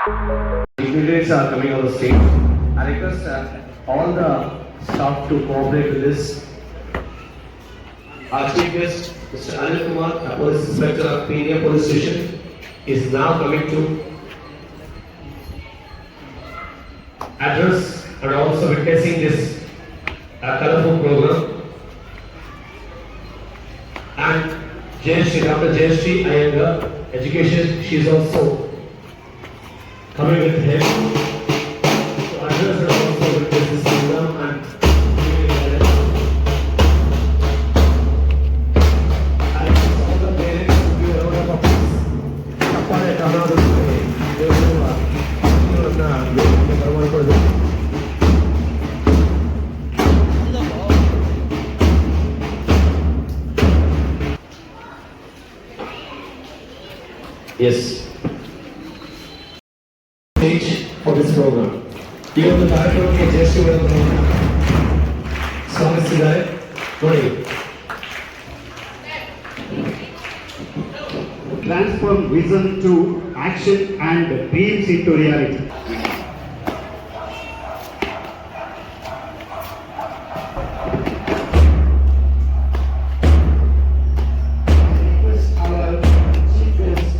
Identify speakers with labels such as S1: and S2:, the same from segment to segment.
S1: Dignitaries are coming on the stage. I request all the staff to cooperate with this. Our chief guest, Mr. Anil Kumar, a police inspector of Peenya Police Station, is now coming to address and also witnessing this colorful program. And Dr. Jayashree Iyengar, education, she is also coming with him to address and also witness this program and all the parents to be a round of applause. Appare Kannadu yes. Stage for this program. ಇವತ್ತು ಕಾರ್ಯಕ್ರಮಕ್ಕೆ ಜಯಶ್ರೀಗಳನ್ನು ಸ್ವಾಗತಿಸಿದ್ದಾರೆ. ನೋಡಿ.
S2: Transform vision to action and dreams into reality. Our chief guest,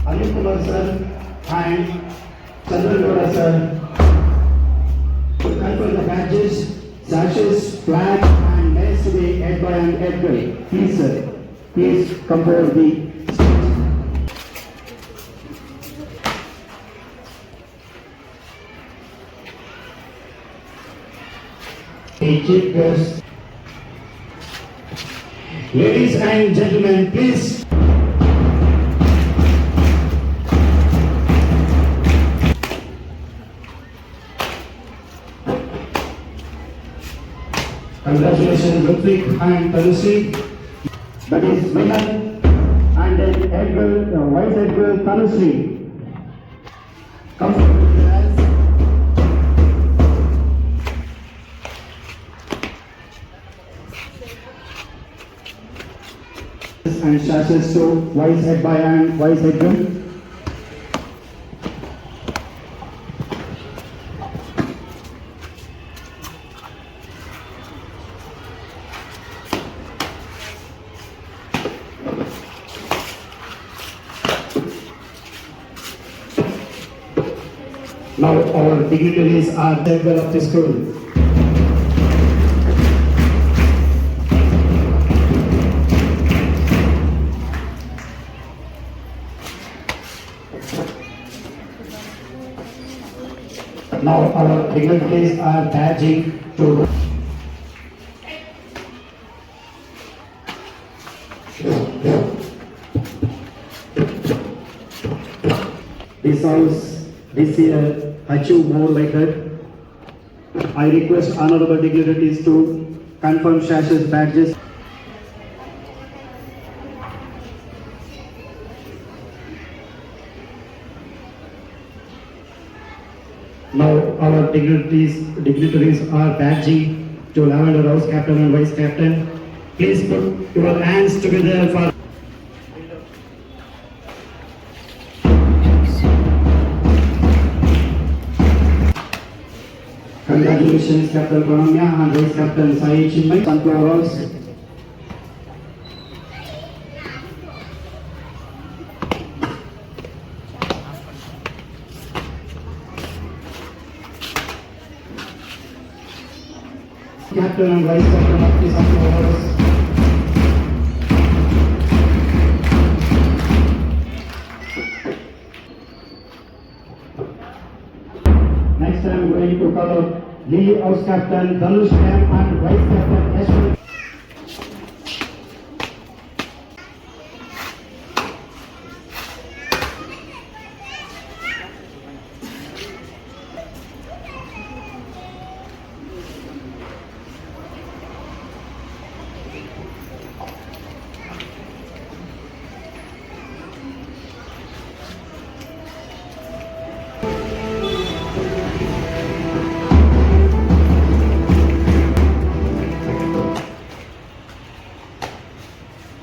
S2: Anil Kumar sir and Chandra sir, to confer the badges, sashes, flag, and nails to be head by and head by. Please, sir, please come forward the stage. The chief guest, ladies and gentlemen, please. Congratulations, Ludwig and Tanushree. That is Mehan and then head girl, vice head girl Tanushree. Come forward, guys. And sashes to vice head by and vice head girl. Now our dignitaries are the head of the school. Now our dignitaries are badging to this house this year achieve more like that. I request honorable dignitaries to confirm sashes, badges. Now our dignitaries are badging to Lavender House captain and vice captain. Please put your hands together for congratulations, Captain Pranamya and Vice Captain Sai Chinmay, Sunflower House. Captain and Vice Captain of the Sunflower House. Next I am going to call out Lily House Captain Dhanush Ma'am and Vice Captain Ashwin.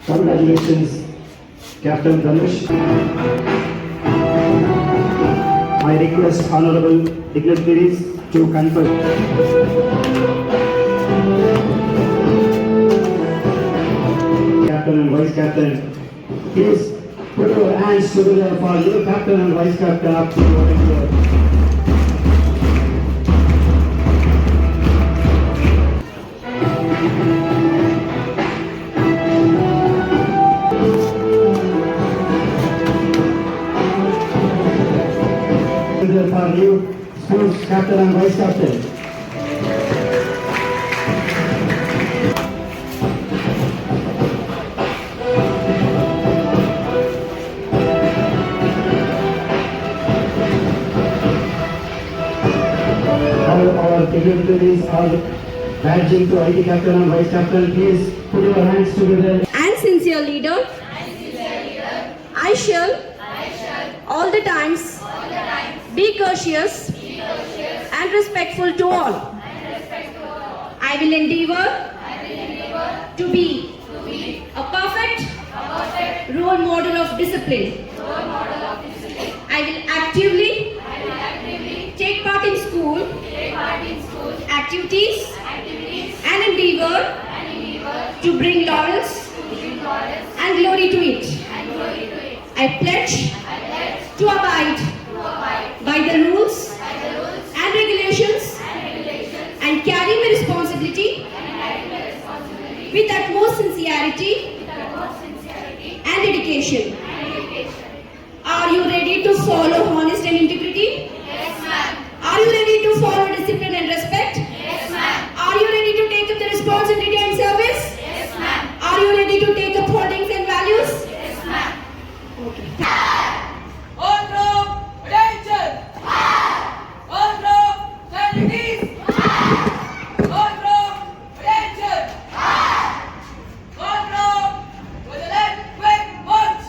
S2: Congratulations, Captain Dhanush. request honorable dignitaries to confer. Captain and Vice Captain, please put your hands together for your Captain and Vice Captain up to the for new sports captain and vice captain. All our dignitaries are badging to IT captain and vice captain. Please put your hands together.
S3: And sincere leader, I shall all the times be courteous and respectful to all. I will endeavor to be a perfect role model of discipline. I will actively take part in school activities and endeavor to bring laurels and glory to it. I pledge to abide by the rules and regulations and carry my responsibility with utmost sincerity and dedication. Are you ready to follow honest and integrity?
S4: Yes, ma'am.
S3: Are you ready to follow discipline and respect?
S4: Yes, ma'am.
S3: Are you ready to take up the responsibility and service?
S4: Yes, ma'am.
S3: Are you ready to take up holdings and values?
S4: Yes, ma'am.
S5: On road, attention! On road, sanities! On road, attention! On road, with the left quick march!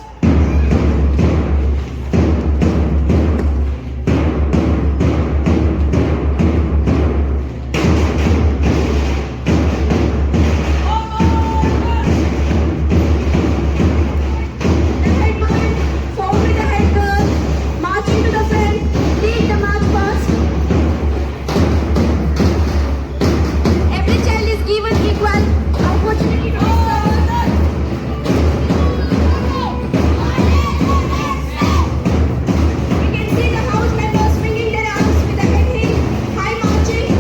S3: The headman, forward with the head girl, marching to the front, lead the march past. Every child is given equal opportunity to We can see the house members swinging their arms with the head held, high marching,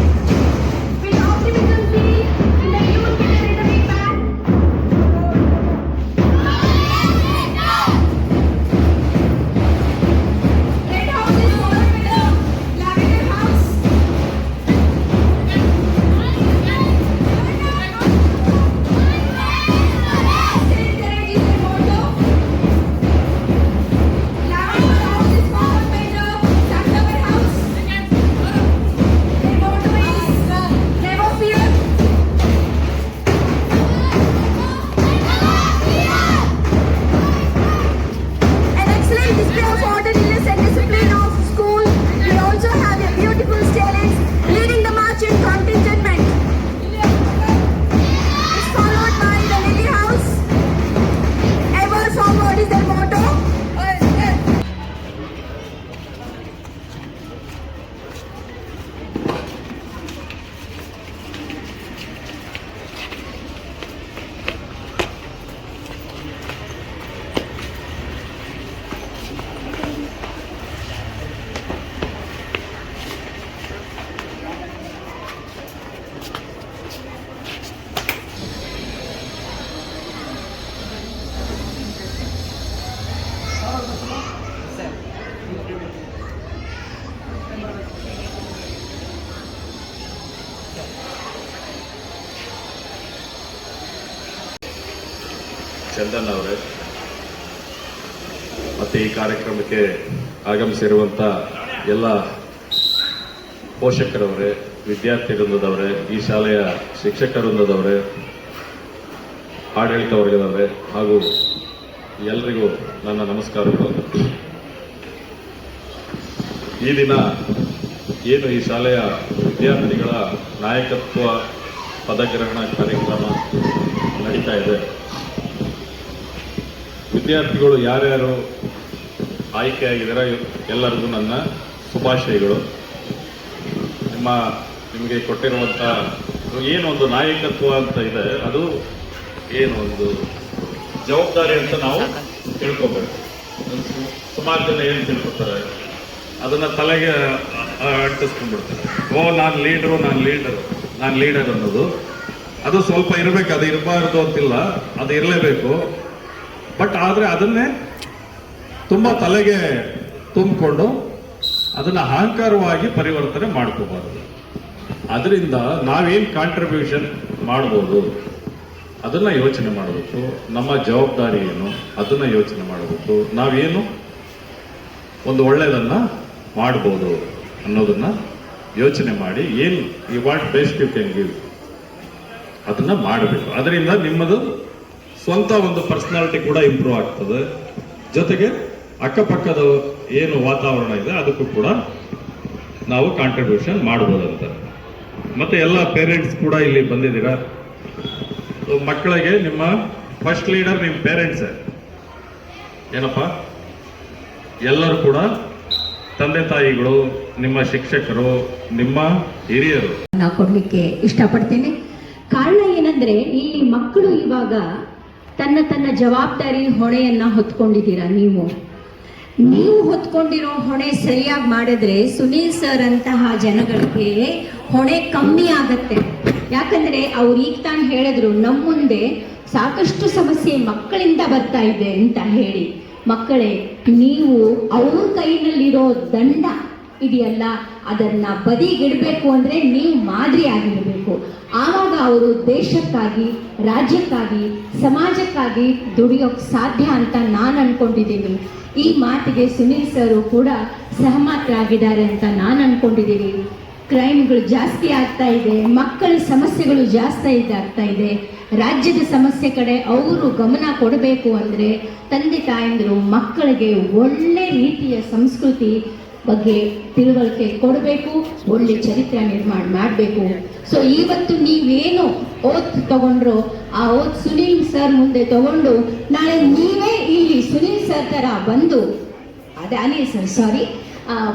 S3: with optimism seen in the youth with the rhythmic band. Red house is followed with the lavender house. Same courage is their motto. Lavender house is followed by the sunflower house. Their motto is never fear. An excellent display of orderliness and discipline of school. We also have a beautiful stallions leading the march in contingentment. It's followed by the lily house. Ever forward is their motto.
S6: Chandan ಅವರೇ ಮತ್ತು ಈ ಕಾರ್ಯಕ್ರಮಕ್ಕೆ ಆಗಮಿಸಿರುವಂಥ ಎಲ್ಲ ಪೋಷಕರವರೇ, ವಿದ್ಯಾರ್ಥಿ ವೃಂದದವರೇ, ಈ ಶಾಲೆಯ ಶಿಕ್ಷಕ ವೃಂದದವರೇ, ಆಡಳಿತ ವರ್ಗದವರೇ ಹಾಗೂ ಎಲ್ರಿಗೂ ನನ್ನ ನಮಸ್ಕಾರಗಳು. ಈ ದಿನ ಏನು ಈ ಶಾಲೆಯ ವಿದ್ಯಾರ್ಥಿಗಳ ನಾಯಕತ್ವ ಪದಗ್ರಹಣ ಕಾರ್ಯಕ್ರಮ ನಡೀತಾ ಇದೆ, ವಿದ್ಯಾರ್ಥಿಗಳು ಯಾರ್ಯಾರು ಆಯ್ಕೆಯಾಗಿದ್ದಾರೆ ಎಲ್ಲರಿಗೂ ನನ್ನ ಶುಭಾಶಯಗಳು. ನಿಮಗೆ ಕೊಟ್ಟಿರುವಂಥ ಏನೊಂದು ನಾಯಕತ್ವ ಅಂತ ಇದೆ, ಅದು ಏನು ಒಂದು ಜವಾಬ್ದಾರಿ ಅಂತ ನಾವು ತಿಳ್ಕೊಬೇಕು. ಸುಮಾರು ಜನ ಏನು ತಿಳ್ಕೊತಾರೆ, ಅದನ್ನು ತಲೆಗೆ ಅಂಟಿಸ್ಕೊಂಡ್ಬಿಡ್ತಾರೆ. ನಾನು ಲೀಡರ್ ಅನ್ನೋದು ಅದು ಸ್ವಲ್ಪ ಇರಬೇಕು, ಅದು ಇರಬಾರ್ದು ಅಂತಿಲ್ಲ, ಅದು ಇರಲೇಬೇಕು. ಬಟ್ ಆದರೆ ಅದನ್ನೇ ತುಂಬ ತಲೆಗೆ ತುಂಬಿಕೊಂಡು ಅದನ್ನು ಅಹಂಕಾರವಾಗಿ ಪರಿವರ್ತನೆ ಮಾಡ್ಕೋಬಾರ್ದು. ಅದರಿಂದ ನಾವೇನು ಕಾಂಟ್ರಿಬ್ಯೂಷನ್ ಮಾಡ್ಬೋದು ಅದನ್ನು ಯೋಚನೆ ಮಾಡಬೇಕು. ನಮ್ಮ ಜವಾಬ್ದಾರಿ ಏನು ಅದನ್ನು ಯೋಚನೆ ಮಾಡಬೇಕು. ನಾವೇನು ಒಂದು ಒಳ್ಳೆಯದನ್ನು ಮಾಡ್ಬೋದು ಅನ್ನೋದನ್ನು ಯೋಚನೆ ಮಾಡಿ, ಏನು you want best you can give ಅದನ್ನು ಮಾಡಬೇಕು. ಅದರಿಂದ ನಿಮ್ಮದು ಸ್ವಂತ ಒಂದು ಪರ್ಸನಾಲಿಟಿ ಕೂಡ ಇಂಪ್ರೂವ್ ಆಗ್ತದೆ. ಜೊತೆಗೆ ಅಕ್ಕಪಕ್ಕದ ಏನು ವಾತಾವರಣ ಇದೆ ಅದಕ್ಕೂ ಕೂಡ ನಾವು ಕಾಂಟ್ರಿಬ್ಯೂಷನ್ ಮಾಡ್ಬೋದಂತ. ಮತ್ತೆ ಎಲ್ಲ ಪೇರೆಂಟ್ಸ್ ಕೂಡ ಇಲ್ಲಿ ಬಂದಿದ್ದೀರಾ. ಮಕ್ಕಳಿಗೆ ನಿಮ್ಮ ಫಸ್ಟ್ ಲೀಡರ್ ನಿಮ್ಮ ಪೇರೆಂಟ್ಸೇ ಏನಪ್ಪ. ಎಲ್ಲರೂ ಕೂಡ ತಂದೆ ತಾಯಿಗಳು, ನಿಮ್ಮ ಶಿಕ್ಷಕರು, ನಿಮ್ಮ ಹಿರಿಯರು.
S7: ನಾವು ಕೊಡ್ಲಿಕ್ಕೆ ಇಷ್ಟಪಡ್ತೇನೆ. ಕಾರಣ ಏನಂದ್ರೆ ಇಲ್ಲಿ ಮಕ್ಕಳು ಇವಾಗ ತನ್ನ ಜವಾಬ್ದಾರಿ ಹೊಣೆಯನ್ನ ಹೊತ್ಕೊಂಡಿದ್ದೀರಾ. ನೀವು ಹೊತ್ಕೊಂಡಿರೋ ಹೊಣೆ ಸರಿಯಾಗಿ ಮಾಡಿದ್ರೆ ಸುನೀಲ್ ಸರ್ ಅಂತಹ ಜನಗಳಿಗೆ ಹೊಣೆ ಕಮ್ಮಿ ಆಗತ್ತೆ. ಯಾಕಂದ್ರೆ ಅವ್ರು ಈಗ ತಾನು ಹೇಳಿದ್ರು, ನಮ್ಮ ಮುಂದೆ ಸಾಕಷ್ಟು ಸಮಸ್ಯೆ ಮಕ್ಕಳಿಂದ ಬರ್ತಾ ಇದೆ ಅಂತ ಹೇಳಿ. ಮಕ್ಕಳೇ, ನೀವು ಅವ್ರ ಕೈನಲ್ಲಿರೋ ದಂಡ ಇದೆಯಲ್ಲ ಅದನ್ನ ಬದಿಗಿಡಬೇಕು ಅಂದ್ರೆ ನೀವು ಮಾದರಿ ಆಗಿರಬೇಕು. ಆವಾಗ ಅವರು ದೇಶಕ್ಕಾಗಿ, ರಾಜ್ಯಕ್ಕಾಗಿ, ಸಮಾಜಕ್ಕಾಗಿ ದುಡಿಯೋಕ್ ಸಾಧ್ಯ ಅಂತ ನಾನು ಅನ್ಕೊಂಡಿದ್ದೀನಿ. ಈ ಮಾತಿಗೆ ಸುನೀಲ್ ಸರ್ ಕೂಡ ಸಹಮತರಾಗಿದ್ದಾರೆ ಅಂತ ನಾನು ಅನ್ಕೊಂಡಿದ್ದೀನಿ. ಕ್ರೈಮ್ಗಳು ಜಾಸ್ತಿ ಆಗ್ತಾ ಇದೆ, ಮಕ್ಕಳ ಸಮಸ್ಯೆಗಳು ಜಾಸ್ತಿ ಆಗ್ತಾ ಇದೆ. ರಾಜ್ಯದ ಸಮಸ್ಯೆ ಕಡೆ ಅವರು ಗಮನ ಕೊಡಬೇಕು ಅಂದರೆ ತಂದೆ ತಾಯಂದಿರು ಮಕ್ಕಳಿಗೆ ಒಳ್ಳೆ ರೀತಿಯ ಸಂಸ್ಕೃತಿ ಬಗ್ಗೆ ತಿಳುವಳಿಕೆ ಕೊಡಬೇಕು, ಒಳ್ಳೆ ಚರಿತ್ರೆ ನಿರ್ಮಾಣ ಮಾಡಬೇಕು. ಸೊ ಇವತ್ತು ನೀವೇನು ಓತ್ ತಗೊಂಡ್ರು ಆ ಓತ್ ಸುನೀಲ್ ಸರ್ ಮುಂದೆ ತಗೊಂಡು ನಾಳೆ ನೀವೇ ಇಲ್ಲಿ ಸುನೀಲ್ ಸರ್ ತರ ಬಂದು, ಅದೇ ಅನಿಲ್ ಸರ್ ಸಾರಿ,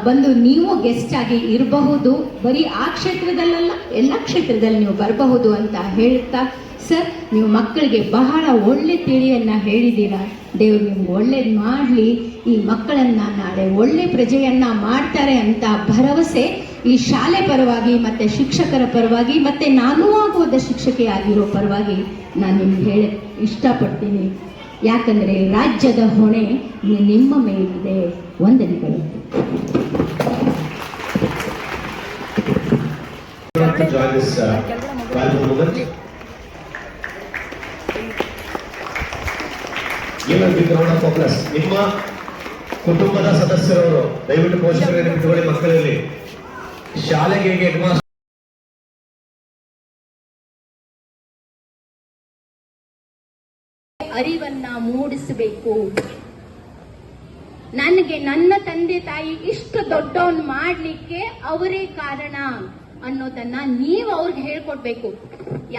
S7: ಬಂದು ನೀವು ಗೆಸ್ಟ್ ಆಗಿ ಇರಬಹುದು. ಬರೀ ಆ ಕ್ಷೇತ್ರದಲ್ಲ, ಎಲ್ಲ ಕ್ಷೇತ್ರದಲ್ಲಿ ನೀವು ಬರಬಹುದು ಅಂತ ಹೇಳ್ತಾ, ಸರ್ ನೀವು ಮಕ್ಕಳಿಗೆ ಬಹಳ ಒಳ್ಳೆ ತಿಳಿಯನ್ನ ಹೇಳಿದ್ದೀರಾ. ದೇವರು ನಿಮ್ಗೆ ಒಳ್ಳೇದು ಮಾಡಲಿ. ಈ ಮಕ್ಕಳನ್ನ ನಾಳೆ ಒಳ್ಳೆ ಪ್ರಜೆಯನ್ನ ಮಾಡ್ತಾರೆ ಅಂತ ಭರವಸೆ ಈ ಶಾಲೆ ಪರವಾಗಿ ಮತ್ತೆ ಶಿಕ್ಷಕರ ಪರವಾಗಿ ಮತ್ತೆ ನಾನೂ ಆಗುವುದ ಶಿಕ್ಷಕಿ ಆಗಿರೋ ಪರವಾಗಿ ನಾನು ನಿಮ್ಗೆ ಹೇಳ ಇಷ್ಟಪಡ್ತೀನಿ. ಯಾಕಂದ್ರೆ ರಾಜ್ಯದ ಹೊಣೆ ನಿಮ್ಮ ಮೇಲಿದೆ. ವಂದನೆಗಳು.
S1: ನಿಮ್ಮ ಕುಟುಂಬದ ಸದಸ್ಯರವರು ದಯವಿಟ್ಟು ಪೋಷಕರಿಗೆ ಬಿಟ್ಟುಕೊಳ್ಳಿ. ಮಕ್ಕಳಲ್ಲಿ ಶಾಲೆಗೆ ಹೇಗೆ
S7: ಅರಿವನ್ನ ಮೂಡಿಸಬೇಕು. ನನಗೆ ನನ್ನ ತಂದೆ ತಾಯಿ ಇಷ್ಟು ದೊಡ್ಡವನ್ ಮಾಡ್ಲಿಕ್ಕೆ ಅವರೇ ಕಾರಣ ಅನ್ನೋದನ್ನ ನೀವು ಅವ್ರಿಗೆ ಹೇಳ್ಕೊಡ್ಬೇಕು.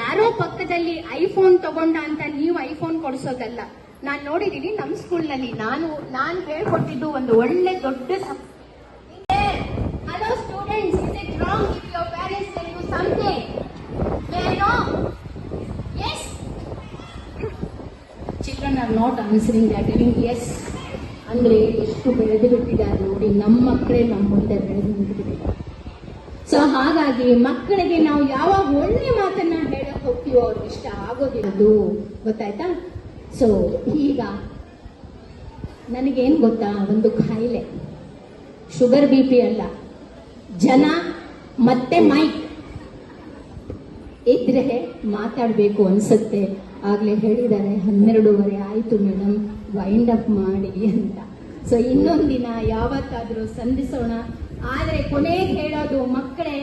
S7: ಯಾರೋ ಪಕ್ಕದಲ್ಲಿ ಐಫೋನ್ ತಗೊಂಡ ಅಂತ ನೀವು ಐಫೋನ್ ಕೊಡಿಸೋದಲ್ಲ. ನಾನು ನೋಡಿದೀನಿ ನಮ್ಮ ಸ್ಕೂಲ್ನಲ್ಲಿ, ನಾನು ಹೇಳ್ಕೊಟ್ಟಿದ್ದು ಒಂದು ಒಳ್ಳೆ ದೊಡ್ಡ hello students, is it wrong if your parents tell you something? May I know? Yes? Children are not answering that, telling yes. ಅಂದ್ರೆ ಎಷ್ಟು ಬೆಳೆದು ಬಿಟ್ಟಿದ್ದಾರೆ ನೋಡಿ, ನಮ್ಮ ಮಕ್ಕಳೇ ನಮ್ಮ ಮುಂದೆ ಬೆಳೆದು ನಿಂತುಬಿಟ್ಟಿದ್ದಾರೆ. ಸೊ ಹಾಗಾಗಿ ಮಕ್ಕಳಿಗೆ ನಾವು ಯಾವಾಗ ಒಳ್ಳೆ ಮಾತನ್ನ ಹೇಳಕ್ ಹೋಗ್ತೀವೋ ಅವ್ರಿಗೆ ಇಷ್ಟ ಆಗೋದಿರೋದು, ಗೊತ್ತಾಯ್ತಾ? ಸೊ ಈಗ ನನಗೇನು ಗೊತ್ತಾ, ಒಂದು ಕಾಯಿಲೆ, ಶುಗರ್ BP ಅಲ್ಲ, ಜನ ಮತ್ತೆ ಮೈಕ್ ಇದ್ರೆ ಮಾತಾಡಬೇಕು ಅನ್ಸುತ್ತೆ. ಆಗ್ಲೇ ಹೇಳಿದ್ದಾರೆ 12:30 ಆಯ್ತು ಮೇಡಮ್, ವೈಂಡ್ ಅಪ್ ಮಾಡಿ ಅಂತ. ಸೊ ಇನ್ನೊಂದಿನ ಯಾವತ್ತಾದ್ರೂ ಸಂಧಿಸೋಣ. ಆದ್ರೆ ಕೊನೆಗೆ ಹೇಳೋದು, ಮಕ್ಕಳೇ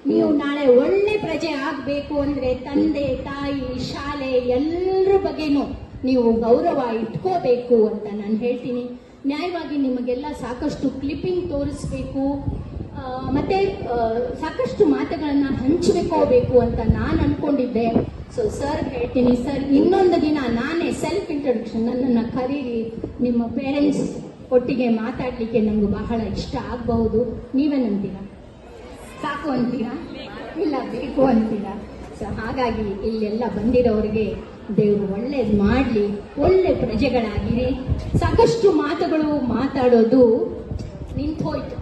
S7: ನೀವು ನಾಳೆ ಒಳ್ಳೆ ಪ್ರಜೆ ಆಗ್ಬೇಕು ಅಂದ್ರೆ ತಂದೆ ತಾಯಿ ಶಾಲೆ ಎಲ್ಲರ ಬಗ್ಗೆನೂ ನೀವು ಗೌರವ ಇಟ್ಕೋಬೇಕು ಅಂತ ನಾನು ಹೇಳ್ತೀನಿ. ನ್ಯಾಯವಾಗಿ ನಿಮಗೆಲ್ಲ ಸಾಕಷ್ಟು ಕ್ಲಿಪ್ಪಿಂಗ್ ತೋರಿಸ್ಬೇಕು, ಮತ್ತೆ ಸಾಕಷ್ಟು ಮಾತುಗಳನ್ನ ಹಂಚ್ಕೋಬೇಕು ಅಂತ ನಾನು ಅನ್ಕೊಂಡಿದ್ದೆ. ಸೊ ಸರ್ ಹೇಳ್ತೀನಿ, ಸರ್ ಇನ್ನೊಂದು ದಿನ ನಾನೇ ಸೆಲ್ಫ್ ಇಂಟ್ರೊಡಕ್ಷನ್, ನನ್ನನ್ನು ಕರೀರಿ, ನಿಮ್ಮ ಪೇರೆಂಟ್ಸ್ ಒಟ್ಟಿಗೆ ಮಾತಾಡಲಿಕ್ಕೆ ನಮ್ಗೆ ಬಹಳ ಇಷ್ಟ ಆಗಬಹುದು. ನೀವೇನಂತೀರಾ? ಸಾಕು ಅಂತೀರಾ? ಇಲ್ಲ ಬೇಕು ಅಂತೀರಾ? ಸೊ ಹಾಗಾಗಿ ಇಲ್ಲೆಲ್ಲ ಬಂದಿರೋರಿಗೆ ದೇವರು ಒಳ್ಳೇದು ಮಾಡಲಿ, ಒಳ್ಳೆ ಪ್ರಜೆಗಳಾಗಿರಿ. ಸಾಕಷ್ಟು ಮಾತುಗಳು ಮಾತಾಡೋದು ನಿಂತೋಯ್ತು.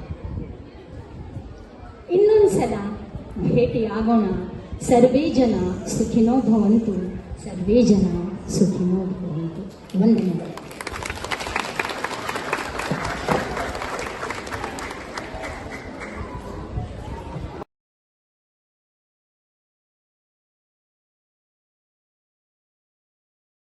S7: ಇನ್ನೊಂದ್ಸಲ ಭೇಟಿ ಆಗೋಣ. ಸರ್ವೇ ಜನ ಸುಖಿನೋ ಭವಂತು, ಸರ್ವೇ ಜನ ಸುಖಿನೋ ಭವಂತು. ವಂದನೆಗಳು.